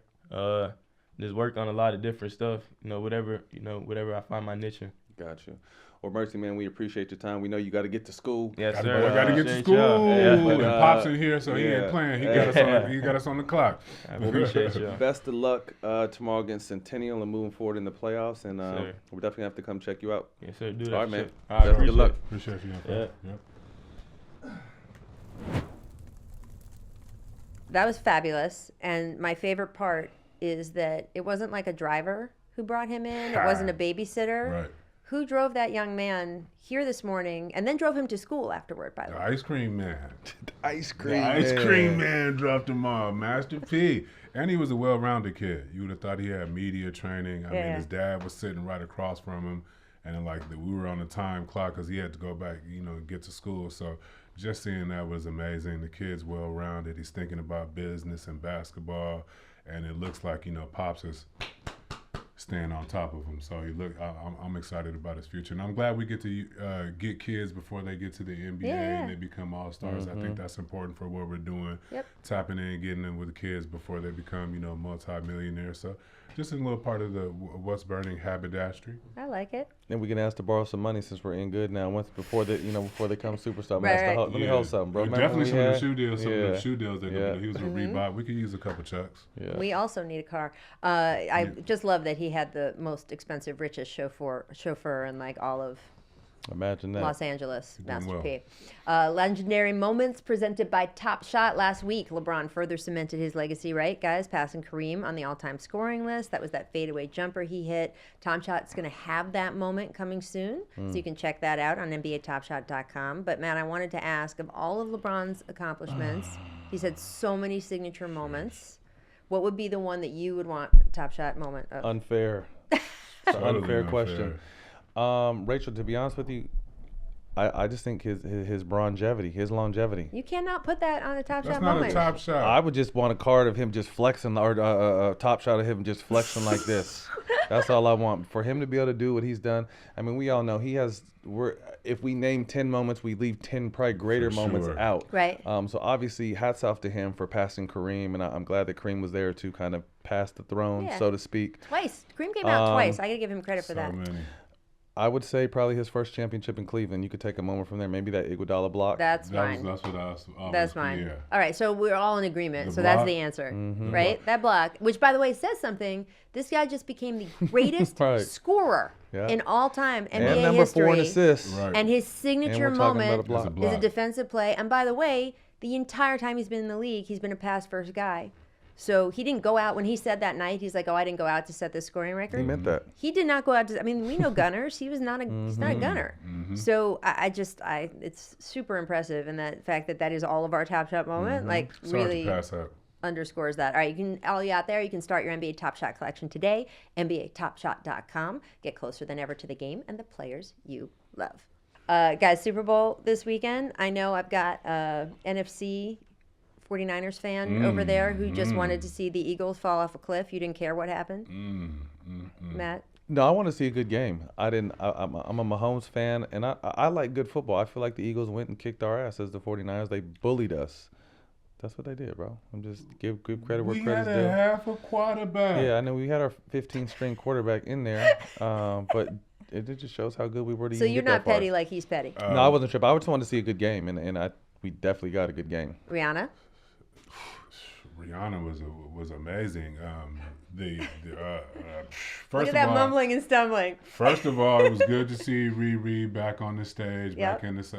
Just work on a lot of different stuff, whatever I find my niche in. Gotcha. Well, Mercy, man, we appreciate your time. We know you got to get to school. Yes, sir. Got to get to school. And Pop's in here, so he ain't playing. He got us on the clock. I appreciate you. Best of luck tomorrow against Centennial and moving forward in the playoffs. And we'll definitely have to come check you out. Yes, sir. Do that. All right, man. All right, good luck. Appreciate you. Yeah. Yep. That was fabulous. And my favorite part is that it wasn't like a driver who brought him in. It wasn't a babysitter. Right. Who drove that young man here this morning and then drove him to school afterward, by the The way? ice cream man. The ice cream Man dropped him off. Master P. And he was a well-rounded kid. You would have thought he had media training. I mean, his dad was sitting right across from him. And then, we were on a time clock because he had to go back, get to school. So just seeing that was amazing. The kid's well-rounded. He's thinking about business and basketball. And it looks like, Pops is staying on top of him. So I'm excited about his future. And I'm glad we get to get kids before they get to the NBA and they become all-stars. I think that's important for what we're doing. Yep. Tapping in, getting in with the kids before they become, multi-millionaires. So just a little part of the What's Burning haberdashery. I like it. And we can ask to borrow some money since we're in good now. Before they become superstar. Right. Let me hold something, bro. Definitely some of the shoe deals. Yeah. He was with Reebok. We could use a couple chucks. Yeah. We also need a car. I just love that he had the most expensive, richest chauffeur in all of Imagine that. Los Angeles, Master well. P. Legendary moments presented by Top Shot last week. LeBron further cemented his legacy, right, guys? Passing Kareem on the all-time scoring list. That was that fadeaway jumper he hit. Top Shot's going to have that moment coming soon, so you can check that out on NBATopShot.com. But, Matt, I wanted to ask, of all of LeBron's accomplishments, he's had so many signature moments. What would be the one that you would want Top Shot moment of? Unfair. It's an unfair question. Rachel, to be honest with you, I just think his longevity. You cannot put that on a Top That's Shot not moment. a top shot. I would just want a card of him just flexing, or a top shot of him just flexing like this. That's all I want. For him to be able to do what he's done. I mean, we all know he has. If we name 10 moments, we leave 10 probably greater moments out. Right. So obviously, hats off to him for passing Kareem, and I'm glad that Kareem was there to kind of pass the throne, so to speak. Twice. Kareem came out twice. I got to give him credit for that. Many. I would say probably his first championship in Cleveland. You could take a moment from there. Maybe that Iguodala block. That's mine. That's what I was. That's mine. Yeah. All right, so we're all in agreement. The So that's block. the answer, right? That block, which by the way says something. This guy just became the greatest scorer in all time NBA and number history. 4 in assists. Right. And his signature And we're talking moment about a block. is a defensive play. And by the way, the entire time he's been in the league, he's been a pass first guy. So he didn't go out when he said that night. He's like, "Oh, I didn't go out to set this scoring record." He meant that. He did not go out to. I mean, we know gunners. He was not a. He's not a gunner. So it's super impressive, and that fact that is all of our Top Shot moment, Sorry really to pass up. underscores that. All right, all you out there, you can start your NBA Top Shot collection today. NBATopShot.com. Get closer than ever to the game and the players you love. Guys, Super Bowl this weekend. I know I've got NFC 49ers fan over there who just wanted to see the Eagles fall off a cliff. You didn't care what happened, Matt? No, I want to see a good game. I'm a Mahomes fan, and I like good football. I feel like the Eagles went and kicked our ass as the 49ers. They bullied us. That's what they did, bro. I'm just give credit where credit's due. We had a half a quarterback. Yeah, I know we had our 15th-string quarterback in there, but it just shows how good we were to So even you're get that not far. petty like he's petty. No, I wasn't tripping. I just wanted to see a good game, and we definitely got a good game. Rihanna? Rihanna was amazing. Look at that mumbling and stumbling. First of all, it was good to see Riri back on the stage, Yep. back in this.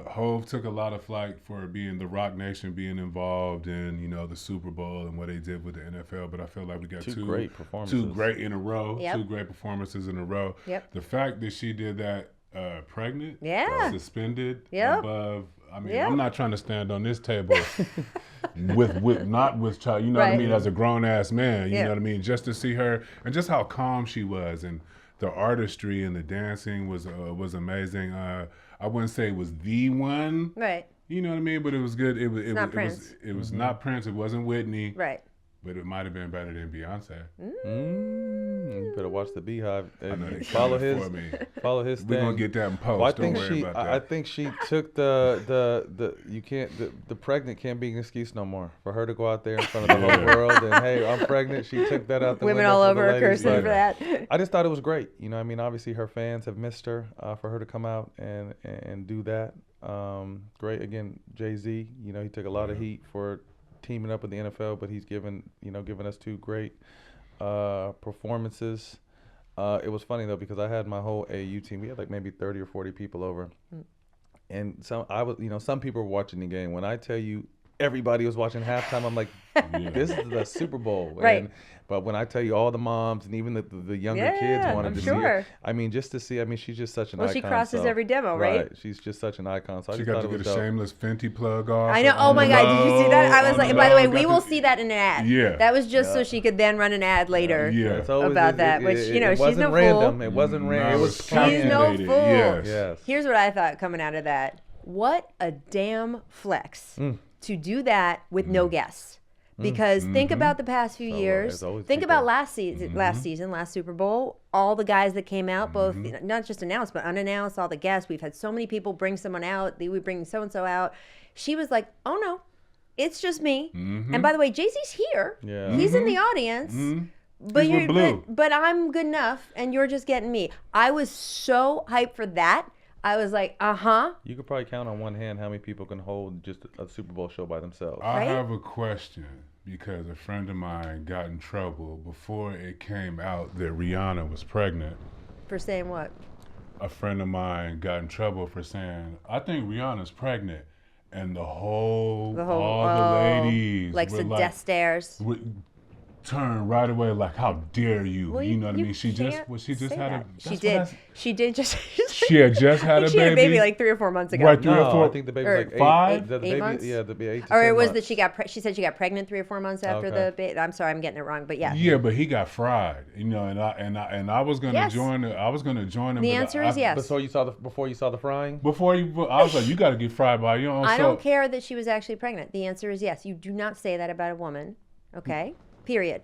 Hove took a lot of flack for being the Rock Nation, being involved in the Super Bowl and what they did with the NFL. But I feel like we got two great performances. 2 great in a row, Yep. 2 great performances in a row. Yep. The fact that she did that pregnant, Yeah. suspended, Yep. above. I mean, Yep. I'm not trying to stand on this table not with child, you know what I Right. mean, as a grown ass man, you Yeah. know what I mean, just to see her and just how calm she was, and the artistry and the dancing was amazing. I wouldn't say it was the one, Right. you know what I mean, but it was good. It was not Prince. It was not Prince. It wasn't Whitney, Right. but it might have been better than Beyonce. You better watch the Beehive. I know they Follow coming his for me. Follow his We're thing. gonna get that in post. Well, Don't worry about that. I think she took the pregnant can't be an excuse no more for her to go out there in front of the whole world and hey, I'm pregnant. She took that out the Women window all for over the her ladies, cursing but for that. I just thought it was great. You know, I mean, obviously her fans have missed her for her to come out and do that. Great again, Jay-Z. You know, he took a lot of heat for teaming up with the NFL, but he's given us two great performances. It was funny though because I had my whole AU team. We had like maybe 30 or 40 people over, and some people were watching the game. When I tell you everybody was watching halftime, I'm like, this is the Super Bowl. Right. But when I tell you all the moms and even the younger kids Yeah, wanted I'm to see sure. her. I mean, just to see. I mean, she's just such an icon. Well, she crosses so- every demo, right? She's just such an icon. So I She just got thought to it get was a dope. shameless Fenty plug off. I know. Oh my God, did you see that? I was like, by the way, we will see that in an ad. Yeah. That was just so she could then run an ad later. Yeah. It's always- About that, which, you know, it she's wasn't no random. fool. It wasn't random. No, It was it's She's no calculated. fool. Yes. Yes. Here's what I thought coming out of that. What a damn flex to do that with no guests. Because think about the past few years. there's always Think people. about last Super Bowl, all the guys that came out, both not just announced but unannounced, all the guests. We've had so many people bring someone out. We bring so and so out. She was like, "Oh no, it's just me." And by the way, Jay-Z's here. Yeah. He's in the audience. But He's with Blue. but I'm good enough, and you're just getting me. I was so hyped for that. I was like, You could probably count on one hand how many people can hold just a Super Bowl show by themselves. I Right? have a question because a friend of mine got in trouble before it came out that Rihanna was pregnant. for saying what? A friend of mine got in trouble for saying, I think Rihanna's pregnant. And all the ladies like were some death stares. Turn right away like, how dare you? Well, you know what I mean? She just can't had say a that. She that's did. what She did just. she had just had a she had a baby. baby like 3 or 4 months ago. Right, 3 or No, 4. I think the baby Or was like 5? The 8 baby, months? yeah, the 8 to Or 10 it was months. that she said she got pregnant 3 or 4 months after Okay. the baby. I'm sorry, I'm getting it wrong, but yeah. Yeah, but he got fried, you know, and I was gonna Yes. join him. I was gonna join him. The but answer I- is yes. Before you saw the frying. Before I was like, you got to get fried by your own. I don't care that she was actually pregnant. The answer is yes. You do not say that about a woman, okay? Period.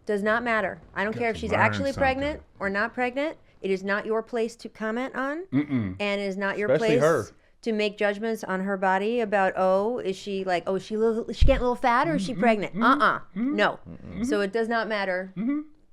Does not matter. I don't Got care if to she's learn actually something. pregnant or not pregnant. It is not your place to comment on, and it is not your Especially place her. to make judgments on her body about, is she like, is she getting a little fat or is she pregnant? No. So it does not matter.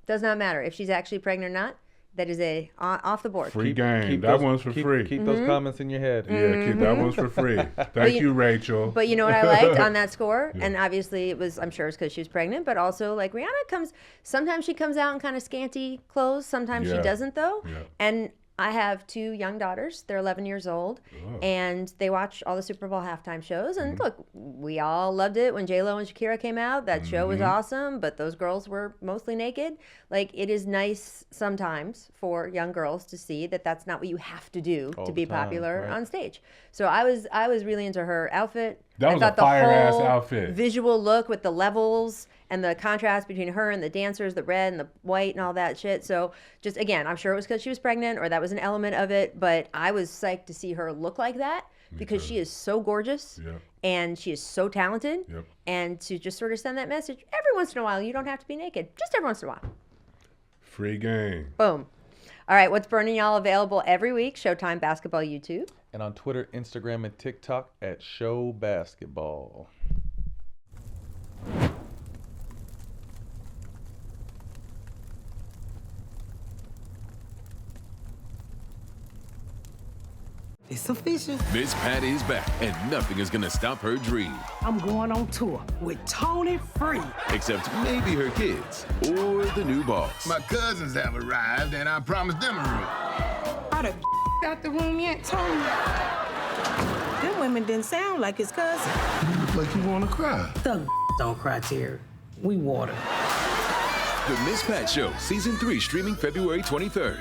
Does not matter if she's actually pregnant or not. That is off the board. Free game. That one's for free. Keep those comments in your head. Yeah, keep that one's for free. Thank you, Rachel. But you know what I liked on that score? And obviously it was, I'm sure it's because she was pregnant, but also like Rihanna sometimes she comes out in kind of scanty clothes. Sometimes she Yeah. doesn't though. Yeah. And I have 2 young daughters. They're 11 years old, and they watch all the Super Bowl halftime shows. And look, we all loved it when J-Lo and Shakira came out. That show was awesome, but those girls were mostly naked. Like, it is nice sometimes for young girls to see that that's not what you have to do to be the time, popular right. on stage. So I was really into her outfit. That I was thought a fire-ass whole outfit. Visual look with the levels and the contrast between her and the dancers, the red and the white and all that shit. So just, again, I'm sure it was because she was pregnant or that was an element of it, but I was psyched to see her look like that because she is so gorgeous Yep. and she is so talented. Yep. And to just sort of send that message every once in a while, you don't have to be naked. Just every once in a while. Free game. Boom. All right, What's Burning, y'all, available every week. Showtime Basketball YouTube. And on Twitter, Instagram, and TikTok at ShoBasketball. It's official. Miss Pat is back, and nothing is gonna stop her dream. I'm going on tour with Tony Free. Except maybe her kids or the new boss. My cousins have arrived, and I promised them a room. Are the out the room yet, Tony? Them women didn't sound like his cousin. You look like you want to cry. The don't cry, Terry. We water. The Miss Pat Show, Season 3, streaming February 23rd.